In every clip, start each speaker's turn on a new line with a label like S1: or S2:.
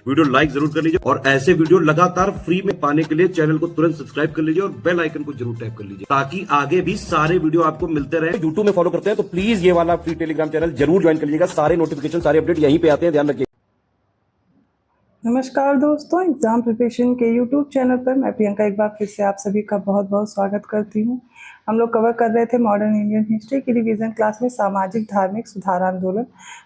S1: Video like जरूर कर लीजिए और ऐसे वीडियो लगातार फ्री में पाने के लिए चैनल को तुरंत सब्सक्राइब कर लीजिए और बेल आइकन को जरूर टैप कर लीजिए ताकि आगे भी सारे वीडियो आपको मिलते रहे। यूट्यूब में फॉलो करते हैं तो प्लीज ये वाला फ्री टेलीग्राम चैनल जरूर ज्वाइन कर लीजिएगा। सारे नोटिफिकेशन सारे अपडेट यहीं पे आते हैं, ध्यान रखिए।
S2: नमस्कार दोस्तों, एग्ज़ाम प्रिपरेशन के यूट्यूब चैनल पर मैं प्रियंका एक बार फिर से आप सभी का बहुत बहुत स्वागत करती हूँ। हम लोग कवर कर रहे थे मॉडर्न इंडियन हिस्ट्री की रिवीजन क्लास में सामाजिक धार्मिक सुधार आंदोलन,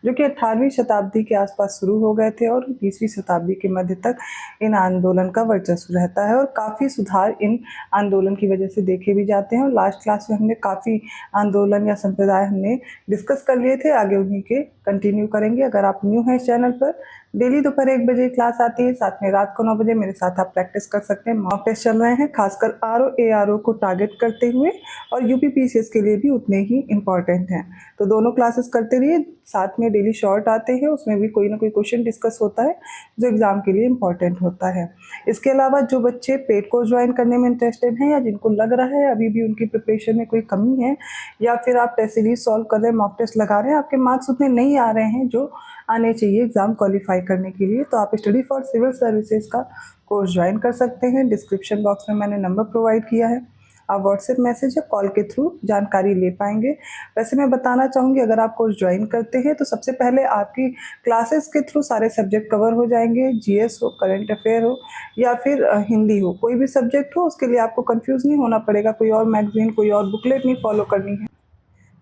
S2: जो कि 18वीं शताब्दी के आसपास शुरू हो गए थे और 20वीं शताब्दी के मध्य तक इन आंदोलन का वर्चस्व रहता है और काफ़ी सुधार इन आंदोलन की वजह से देखे भी जाते हैं। और लास्ट क्लास में हमने काफ़ी आंदोलन या संप्रदाय हमने डिस्कस कर लिए थे, आगे उन्हीं के कंटिन्यू करेंगे। अगर आप न्यू हैं इस चैनल पर, डेली दोपहर 1 बजे क्लास आती है, साथ में रात को 9 बजे मेरे साथ आप प्रैक्टिस कर सकते हैं। मॉक टेस्ट चल रहे हैं, खासकर आरओ एआरओ को टारगेट करते हुए, और यूपी पीसीएस के लिए भी उतने ही इम्पॉर्टेंट हैं। तो दोनों क्लासेस करते रहिए। साथ में डेली शॉर्ट आते हैं, उसमें भी कोई ना कोई क्वेश्चन डिस्कस होता है जो एग्जाम के लिए इम्पॉर्टेंट होता है। इसके अलावा जो बच्चे पेड कोर्स ज्वाइन करने में इंटरेस्टेड हैं या जिनको लग रहा है अभी भी उनकी प्रिपरेशन में कोई कमी है, या फिर आप टेस्ट सीरीज सॉल्व कर रहे हैं, मॉक टेस्ट लगा रहे हैं, आपके मार्क्स उतने नहीं आ रहे हैं जो आने चाहिए एग्ज़ाम क्वालिफाई करने के लिए, तो आप स्टडी फॉर सिविल सर्विसेज का कोर्स ज्वाइन कर सकते हैं। डिस्क्रिप्शन बॉक्स में मैंने नंबर प्रोवाइड किया है, आप व्हाट्सएप मैसेज या कॉल के थ्रू जानकारी ले पाएंगे। वैसे मैं बताना चाहूँगी, अगर आप कोर्स ज्वाइन करते हैं तो सबसे पहले आपकी क्लासेस के थ्रू सारे सब्जेक्ट कवर हो जाएंगे। जीएस हो, करंट अफेयर हो या फिर हिंदी हो, कोई भी सब्जेक्ट हो, उसके लिए आपको कंफ्यूज नहीं होना पड़ेगा। कोई और मैगजीन, कोई और बुकलेट नहीं फॉलो करनी है।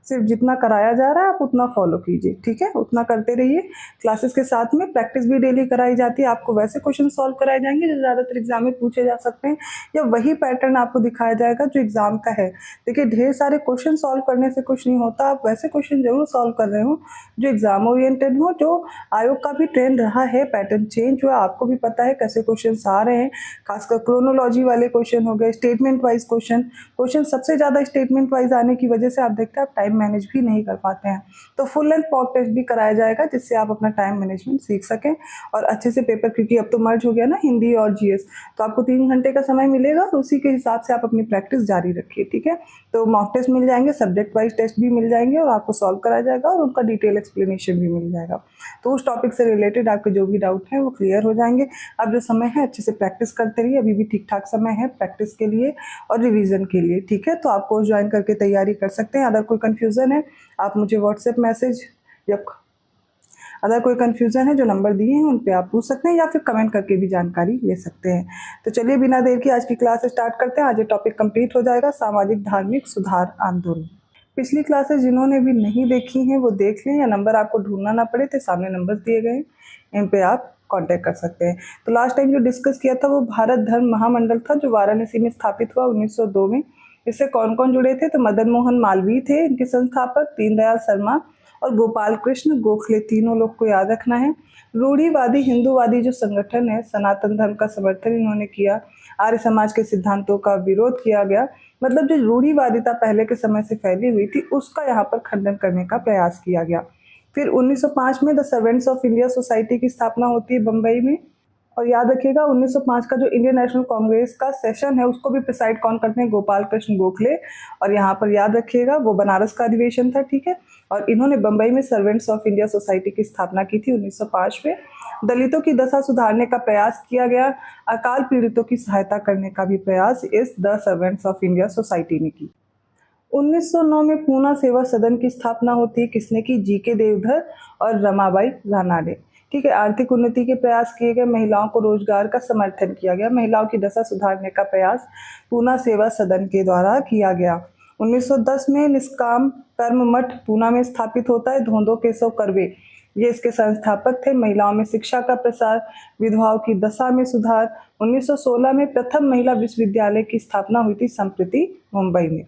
S2: सिर्फ जितना कराया जा रहा है आप उतना फॉलो कीजिए, ठीक है, उतना करते रहिए। क्लासेस के साथ में प्रैक्टिस भी डेली कराई जाती है। आपको वैसे क्वेश्चन सॉल्व कराए जाएंगे जो ज़्यादातर एग्जाम में पूछे जा सकते हैं, या वही पैटर्न आपको दिखाया जाएगा जो एग्जाम का है। देखिए, ढेर सारे क्वेश्चन सॉल्व करने से कुछ नहीं होता। आप वैसे क्वेश्चन जरूर सॉल्व कर रहे हो जो एग्जाम ओरिएंटेड हो, जो आयोग का भी ट्रेंड रहा है, पैटर्न चेंज हुआ, आपको भी पता है कैसे क्वेश्चन आ रहे हैं। खासकर क्रोनोलॉजी वाले क्वेश्चन हो गए, स्टेटमेंट वाइज क्वेश्चन सबसे ज़्यादा स्टेटमेंट वाइज आने की वजह से आप देखते हैं आप टाइम मैनेज भी नहीं कर पाते हैं। तो फुल लेंथ मॉक टेस्ट भी कराया जाएगा जिससे आप अपना टाइम मैनेजमेंट सीख सकें और अच्छे से पेपर, क्योंकि अब तो मर्ज हो गया ना हिंदी और जीएस, तो आपको 3 घंटे का समय मिलेगा और उसी के हिसाब से आप अपनी प्रैक्टिस जारी रखिए, ठीक है। तो मॉक टेस्ट मिल जाएंगे, सब्जेक्ट वाइज टेस्ट भी मिल जाएंगे और आपको सॉल्व कराया जाएगा और उनका डिटेल एक्सप्लेनेशन भी मिल जाएगा। तो उस टॉपिक से रिलेटेड आपके जो भी डाउट हैं वो क्लियर हो जाएंगे। अब जो समय है अच्छे से प्रैक्टिस करते रहिए, अभी भी ठीक ठाक समय है प्रैक्टिस के लिए और रिवीजन के लिए, ठीक है। तो आप कोर्स ज्वाइन करके तैयारी कर सकते हैं। अगर कोई कन्फ्यूज़न है आप मुझे व्हाट्सएप मैसेज या अगर कोई कन्फ्यूज़न है जो नंबर दिए हैं उन पे आप पूछ सकते हैं या फिर कमेंट करके भी जानकारी ले सकते हैं। तो चलिए बिना देर के आज की क्लास स्टार्ट करते हैं। आज ये टॉपिक कंप्लीट हो जाएगा, सामाजिक धार्मिक सुधार आंदोलन। पिछली क्लासेस जिन्होंने भी नहीं देखी हैं वो देख लें, या नंबर आपको ढूंढना ना पड़े तो सामने नंबर दिए गए हैं, इन पे आप कांटेक्ट कर सकते हैं। तो लास्ट टाइम जो डिस्कस किया था वो भारत धर्म महामंडल था जो वाराणसी में स्थापित हुआ 1902 में। इससे कौन कौन जुड़े थे? तो मदन मोहन मालवीय थे इनके संस्थापक, दीनदयाल शर्मा और गोपाल कृष्ण गोखले, तीनों लोग को याद रखना है। रूढ़िवादी हिंदूवादी जो संगठन है, सनातन धर्म का समर्थन इन्होंने किया, आर्य समाज के सिद्धांतों का विरोध किया गया, मतलब जो रूढ़िवादिता पहले के समय से फैली हुई थी उसका यहाँ पर खंडन करने का प्रयास किया गया। फिर 1905 में the servants of India society की स्थापना होती है बम्बई में। और याद रखिएगा 1905 का जो इंडियन नेशनल कांग्रेस का सेशन है उसको भी प्रिसाइड कौन करते हैं? गोपाल कृष्ण गोखले। और यहाँ पर याद रखिएगा वो बनारस का अधिवेशन था, ठीक है। और इन्होंने बम्बई में सर्वेंट्स ऑफ इंडिया सोसाइटी की स्थापना की थी 1905 में। दलितों की दशा सुधारने का प्रयास किया गया, अकाल पीड़ितों की सहायता करने का भी प्रयास इस the servants of India society ने की। 1909 में पूना सेवा सदन की स्थापना होती है, किसने की? जीके देवधर और रमाबाई रानाडे, ठीक है। आर्थिक उन्नति के प्रयास किए गए, महिलाओं को रोजगार का समर्थन किया गया, महिलाओं की दशा सुधारने का प्रयास पूना सेवा सदन के द्वारा किया गया। 1910 में निष्काम कर्म मठ पूना में स्थापित होता है, धोंदो केशव कर्वे ये इसके संस्थापक थे। महिलाओं में शिक्षा का प्रसार, विधवाओं की दशा में सुधार। 1916 में प्रथम महिला विश्वविद्यालय की स्थापना हुई थी संप्रति मुंबई में।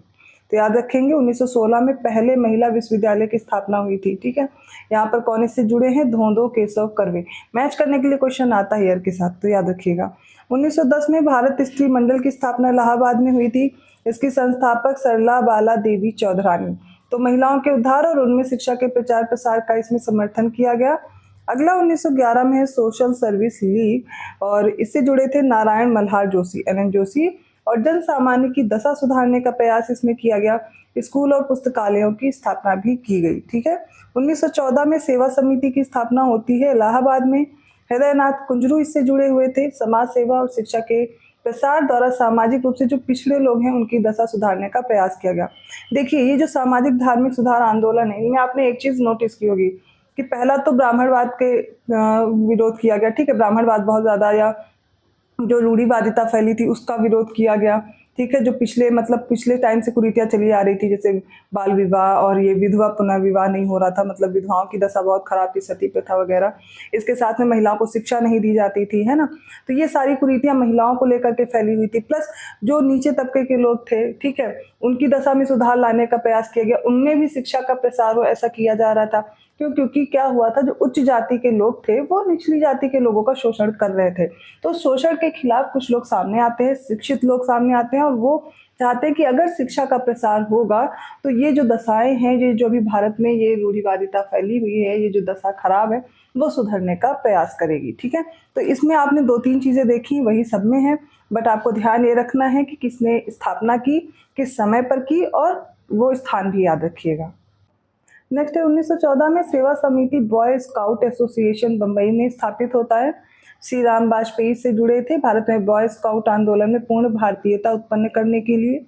S2: तो याद रखेंगे 1916 में पहले महिला विश्वविद्यालय की स्थापना हुई थी, ठीक है। यहाँ पर कौन इससे जुड़े हैं? धोंदो केशव कर्वे। मैच करने के लिए क्वेश्चन आता है ईयर के साथ, तो याद रखिएगा। 1910 में भारत स्त्री मंडल की स्थापना इलाहाबाद में हुई थी, इसकी संस्थापक सरला बाला देवी चौधरानी। तो महिलाओं के उद्धार और उनमें शिक्षा के प्रचार प्रसार का इसमें समर्थन किया गया। अगला 1911 में है सोशल सर्विस लीग, और इससे जुड़े थे नारायण मल्हार जोशी, एन जोशी, और जन सामान्य की दशा सुधारने का प्रयास इसमें किया गया। स्कूल और पुस्तकालयों की स्थापना भी की गई, ठीक है। 1914 में सेवा समिति की स्थापना होती है इलाहाबाद में। हृदयनाथ कुंजरू इससे जुड़े हुए थे। समाज सेवा और शिक्षा के प्रसार द्वारा सामाजिक रूप से जो पिछड़े लोग हैं उनकी दशा सुधारने का प्रयास किया गया। देखिए, ये जो सामाजिक धार्मिक सुधार आंदोलन है, इनमें आपने एक चीज नोटिस की होगी कि पहला तो ब्राह्मणवाद के विरोध किया गया। ठीक है, ब्राह्मणवाद बहुत ज्यादा, या जो रूढ़िवादिता फैली थी उसका विरोध किया गया। ठीक है, जो पिछले टाइम से कुरीतियां चली आ रही थी, जैसे बाल विवाह और ये विधवा पुनर्विवाह नहीं हो रहा था, मतलब विधवाओं की दशा बहुत खराब थी, सती प्रथा वगैरह। इसके साथ में महिलाओं को शिक्षा नहीं दी जाती थी, है ना। तो ये सारी कुरीतियां महिलाओं को लेकर के फैली हुई थी। प्लस जो नीचे तबके के लोग थे, ठीक है, उनकी दशा में सुधार लाने का प्रयास किया गया, उनमें भी शिक्षा का प्रसार हो, ऐसा किया जा रहा था। क्योंकि क्या हुआ था, जो उच्च जाति के लोग थे वो निचली जाति के लोगों का शोषण कर रहे थे। तो शोषण के खिलाफ कुछ लोग सामने आते हैं, शिक्षित लोग सामने आते हैं, और वो चाहते हैं कि अगर शिक्षा का प्रसार होगा तो ये जो दशाएं हैं, ये जो भी भारत में ये रूढ़िवादिता फैली हुई है, ये जो दशा खराब है, वो सुधरने का प्रयास करेगी। ठीक है, तो इसमें आपने 2-3 चीजें देखी, वही सब में है, बट आपको ध्यान ये रखना है कि किसने स्थापना की, किस समय पर की, और वो स्थान भी याद रखिएगा। नेक्स्ट है 1914 में सेवा समिति बॉय स्काउट एसोसिएशन बंबई में स्थापित होता है। श्री राम वाजपेयी से जुड़े थे। भारत में बॉय स्काउट आंदोलन में पूर्ण भारतीयता उत्पन्न करने के लिए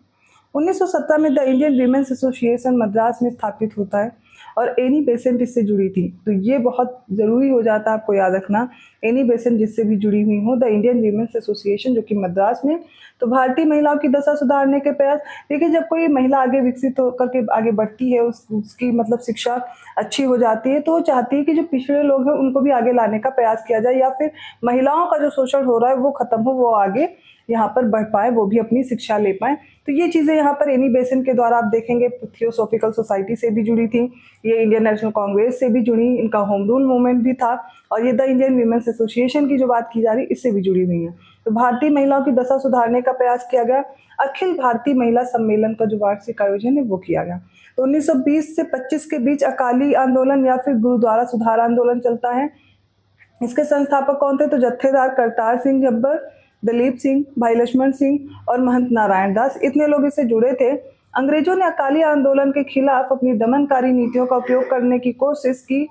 S2: 1917 में the Indian women's association Madras में स्थापित होता है, और एनी बेसेंट इससे जुड़ी थी। तो ये बहुत ज़रूरी हो जाता है आपको याद रखना, एनी बेसेंट जिससे भी जुड़ी हुई हो, द इंडियन वीमेंस एसोसिएशन, जो कि मद्रास में। तो भारतीय महिलाओं की दशा सुधारने के प्रयास। देखिए, जब कोई महिला आगे विकसित होकर के आगे बढ़ती है, उसकी मतलब शिक्षा अच्छी हो जाती है, तो वो चाहती है कि जो पिछड़े लोग हैं उनको भी आगे लाने का प्रयास किया जाए, या फिर महिलाओं का जो शोषण हो रहा है वो खत्म हो, वो आगे यहाँ पर बढ़ पाए, वो भी अपनी शिक्षा ले पाए। तो ये चीज़ें यहाँ पर एनी बेसेंट के द्वारा आप देखेंगे, थियोसॉफिकल सोसाइटी से भी जुड़ी थी, ये इंडियन नेशनल कांग्रेस से भी जुड़ी, इनका होम रूल मूवमेंट भी था, और ये द इंडियन वीमेंस एसोसिएशन की जो बात की जा रही है इससे भी जुड़ी हुई है। तो भारतीय महिलाओं की दशा सुधारने का प्रयास किया गया। अखिल भारतीय महिला सम्मेलन का जो वार्षिक आयोजन है वो किया गया। तो 1920 से 25 के बीच अकाली आंदोलन या फिर गुरुद्वारा सुधार आंदोलन चलता है। इसके संस्थापक कौन थे? तो जत्थेदार करतार सिंह जब्बर, दलीप सिंह, भाई लक्ष्मण सिंह और महंत नारायण दास, इतने लोग इससे जुड़े थे। अंग्रेजों ने अकाली आंदोलन के खिलाफ अपनी दमनकारी नीतियों का उपयोग करने की कोशिश की।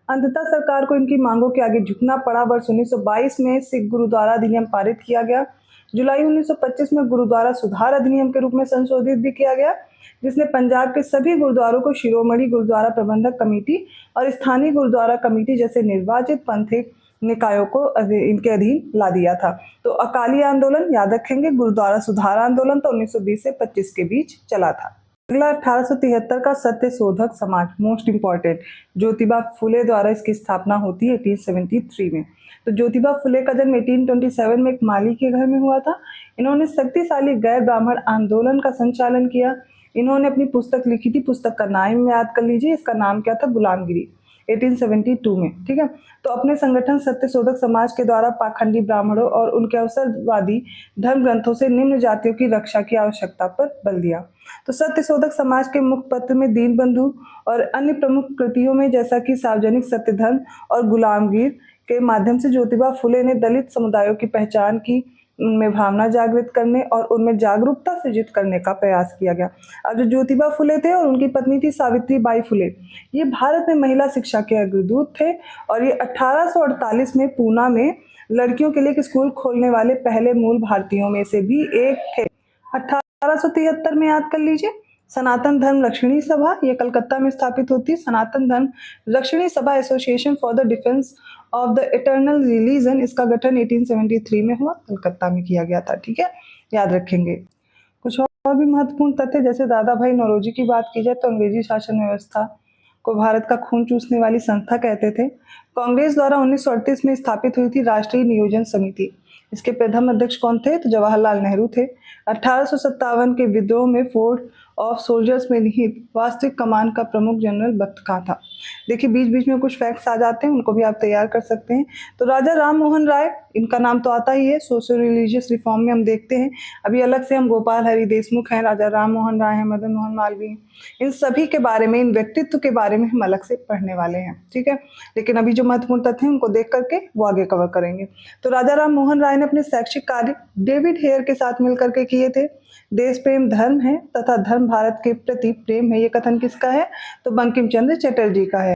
S2: अंततः सरकार को इनकी मांगों के आगे झुकना पड़ा। वर्ष 1922 में सिख गुरुद्वारा अधिनियम पारित किया गया। जुलाई 1925 में गुरुद्वारा सुधार अधिनियम के रूप में संशोधित भी किया गया, जिसने पंजाब के सभी गुरुद्वारों को शिरोमणि गुरुद्वारा प्रबंधक कमेटी और स्थानीय गुरुद्वारा कमेटी जैसे निर्वाचित पंथिक निकायों को इनके अधीन ला दिया था। तो अकाली आंदोलन याद रखेंगे, गुरुद्वारा सुधार आंदोलन तो 1920 से 25 के बीच चला था। अगला 1873 का सत्य शोधक समाज, मोस्ट इंपॉर्टेंट, ज्योतिबा फुले द्वारा इसकी स्थापना होती है 1873 में। तो ज्योतिबा फुले का जन्म 1827 में एक माली के घर में हुआ था। इन्होंने शक्तिशाली गैर ब्राह्मण आंदोलन का संचालन किया। इन्होंने अपनी पुस्तक लिखी थी, पुस्तक का नाम याद कर लीजिए, इसका नाम क्या था? गुलामगिरी, 1872 में। ठीक है, तो अपने संगठन सत्य शोधक समाज के द्वारा पाखंडी ब्राह्मणों और उनके अवसरवादी धर्म ग्रंथों से निम्न जातियों की रक्षा की आवश्यकता पर बल दिया। तो सत्य शोधक समाज के मुख्य पत्र में दीनबंधु और अन्य प्रमुख कृतियों में, जैसा कि सार्वजनिक सत्य धर्म और गुलामगिर के माध्यम से ज्योतिबा फुले ने दलित समुदायों की पहचान की, उनमें भावना जागृत करने और उनमें जागरूकता सृजित करने का प्रयास किया गया। अब जो ज्योतिबा फुले थे और उनकी पत्नी थी सावित्री बाई फुले, ये भारत में महिला शिक्षा के अग्रदूत थे, और ये 1848 में पूना में लड़कियों के लिए एक स्कूल खोलने वाले पहले मूल भारतीयों में से भी एक थे। 1873 में याद कर लीजिए, सनातन धर्म रक्षणी सभा, ये कलकत्ता में स्थापित होती है। सनातन धर्म रक्षणी सभा association for the defence of the eternal religion, इसका गठन 1873 में हुआ, कलकत्ता में किया गया था। ठीक है, याद रखेंगे। कुछ और भी महत्वपूर्ण तथ्य, जैसे दादा भाई नौरोजी की बात की जाए तो अंग्रेजी शासन व्यवस्था को भारत का खून चूसने वाली संस्था कहते थे। कांग्रेस द्वारा 1938 में स्थापित हुई थी राष्ट्रीय नियोजन समिति। इसके प्रथम अध्यक्ष कौन थे? तो जवाहरलाल नेहरू थे। 1857 के विद्रोह में फोर्ट ऑफ सोल्जर्स में निहित वास्तविक कमान का प्रमुख जनरल बख्त खां था। देखिए, बीच बीच में कुछ फैक्ट्स आ जाते हैं, उनको भी आप तैयार कर सकते हैं। तो राजा राम मोहन राय, इनका नाम तो आता ही है, सोशल रिलीजियस रिफॉर्म में हम देखते हैं। अभी अलग से हम गोपाल हरि देशमुख हैं, राजा राम मोहन राय हैं, मदन मोहन मालवीय हैं, इन सभी के बारे में, इन व्यक्तित्व के बारे में हम अलग से पढ़ने वाले हैं। ठीक है, लेकिन अभी जो महत्वपूर्ण तथ्य हैं उनको देख करके वो आगे कवर करेंगे। तो राजा राम मोहन राय ने अपने शैक्षिक कार्य डेविड हेयर के साथ मिलकर के किए थे। देश प्रेम धर्म है तथा धर्म भारत के प्रति प्रेम है, ये कथन किसका है? तो बंकिम चंद्र चटर्जी का है।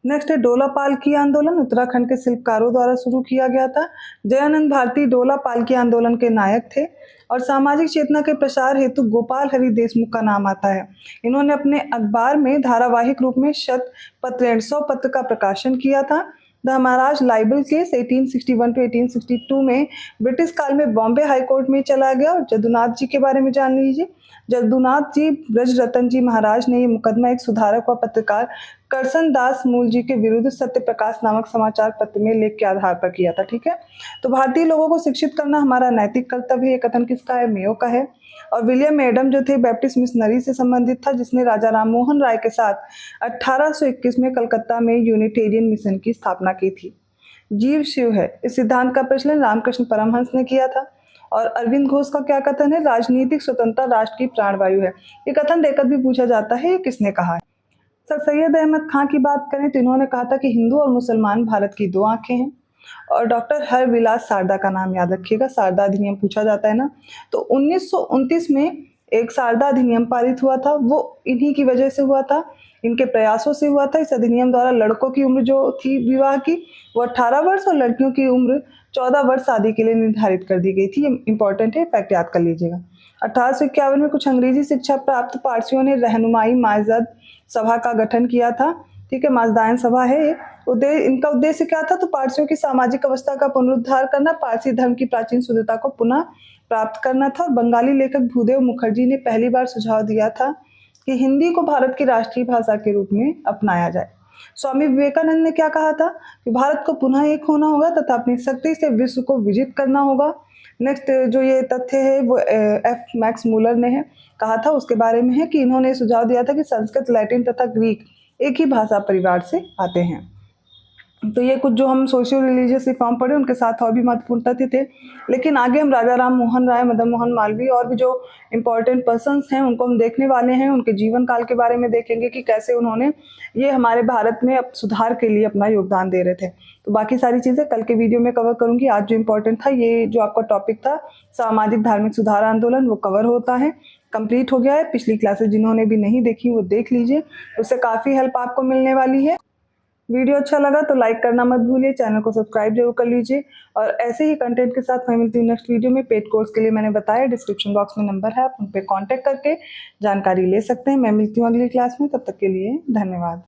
S2: नेक्स्ट है डोला पालकी आंदोलन, उत्तराखंड के शिल्पकारों द्वारा शुरू किया गया था। जयानंद भारती डोला पालकी आंदोलन के नायक थे और सामाजिक चेतना के प्रसार हेतु गोपाल हरि देशमुख का नाम आता है। इन्होंने अपने अखबार में धारावाहिक रूप में 100 पत्र का प्रकाशन किया था। The Maharaj libel case 1861 to 1862 में ब्रिटिश काल में बॉम्बे हाई कोर्ट में चला गया। और जदुनाथ जी के बारे में जान लीजिए। जदुनाथ जी ब्रजरतन जी महाराज ने ये मुकदमा एक सुधारक व पत्रकार करसन दास मूल जी के विरुद्ध सत्य प्रकाश नामक समाचार पत्र में लेख के आधार पर किया था। ठीक है, तो भारतीय लोगों को शिक्षित करना हमारा नैतिक कर्तव्य है। ये कथन किसका है? मेयो का है। और विलियम एडम जो थे बैप्टिस्ट मिशनरी से संबंधित था, जिसने राजा राम मोहन राय के साथ 1821 में कलकत्ता में यूनिटेरियन मिशन की स्थापना की थी। जीव शिव है, इस सिद्धांत का प्रचलन रामकृष्ण परमहंस ने किया था। और अरविंद घोष का क्या कथन है? राजनीतिक स्वतंत्रता राष्ट्र की प्राणवायु है। ये कथन देकर भी पूछा जाता है, ये किसने कहा है? सर सैयद अहमद खां की बात करें तो इन्होंने कहा था कि हिंदू और मुसलमान भारत की दो आंखें हैं। और डॉक्टर हरविलास सारदा का नाम याद रखिएगा, सारदा अधिनियम पूछा जाता है ना, तो 1929 में एक सारदा अधिनियम पारित हुआ था। वो इन्हीं की वजह से हुआ था, इनके प्रयासों से हुआ था। इस अधिनियम द्वारा लड़कों की उम्र जो थी विवाह की वो 18 वर्ष और लड़कियों की उम्र 14 वर्ष शादी के लिए निर्धारित कर दी गई थी। ये इंपॉर्टेंट है, फैक्ट याद कर लीजिएगा। 1851 में कुछ अंग्रेजी शिक्षा प्राप्त पारसियों ने रहनुमाई माजद सभा का गठन किया था। ठीक है, माजदायन सभा है। इनका उद्देश्य क्या था? तो पारसियों की सामाजिक अवस्था का पुनरुद्धार करना, पारसी धर्म की प्राचीन शुद्धता को पुनः प्राप्त करना था। और बंगाली लेखक भूदेव मुखर्जी ने पहली बार सुझाव दिया था कि हिंदी को भारत की राष्ट्रीय भाषा के रूप में अपनाया जाए। स्वामी विवेकानंद ने क्या कहा था? कि भारत को पुनः एक होना होगा तथा अपनी शक्ति से विश्व को विजित करना होगा। नेक्स्ट जो ये तथ्य है वो एफ मैक्स मूलर ने कहा था, उसके बारे में है कि इन्होंने सुझाव दिया था कि संस्कृत, लैटिन तथा ग्रीक एक ही भाषा परिवार से आते हैं। तो ये कुछ जो हम सोशियो रिलीजियस रिफॉर्म पढ़े उनके साथ और भी महत्वपूर्ण तथ्य थे। लेकिन आगे हम राजा राम मोहन राय, मदन मोहन मालवीय और भी जो इम्पोर्टेंट पर्सन्स हैं उनको हम देखने वाले हैं। उनके जीवन काल के बारे में देखेंगे कि कैसे उन्होंने ये हमारे भारत में अब सुधार के लिए अपना योगदान दे रहे थे। तो बाकी सारी चीज़ें कल के वीडियो में कवर करूँगी। आज जो इम्पोर्टेंट था, ये जो आपका टॉपिक था सामाजिक धार्मिक सुधार आंदोलन, वो कवर होता है, कंप्लीट हो गया है। पिछली क्लासेस जिन्होंने भी नहीं देखी वो देख लीजिए, उससे काफ़ी हेल्प आपको मिलने वाली है। वीडियो अच्छा लगा तो लाइक करना मत भूलिए, चैनल को सब्सक्राइब जरूर कर लीजिए। और ऐसे ही कंटेंट के साथ मैं मिलती हूँ नेक्स्ट वीडियो में। पेड कोर्स के लिए मैंने बताया, डिस्क्रिप्शन बॉक्स में नंबर है, आप उन पर कॉन्टैक्ट करके जानकारी ले सकते हैं। मैं मिलती हूँ अगली क्लास में, तब तक के लिए धन्यवाद।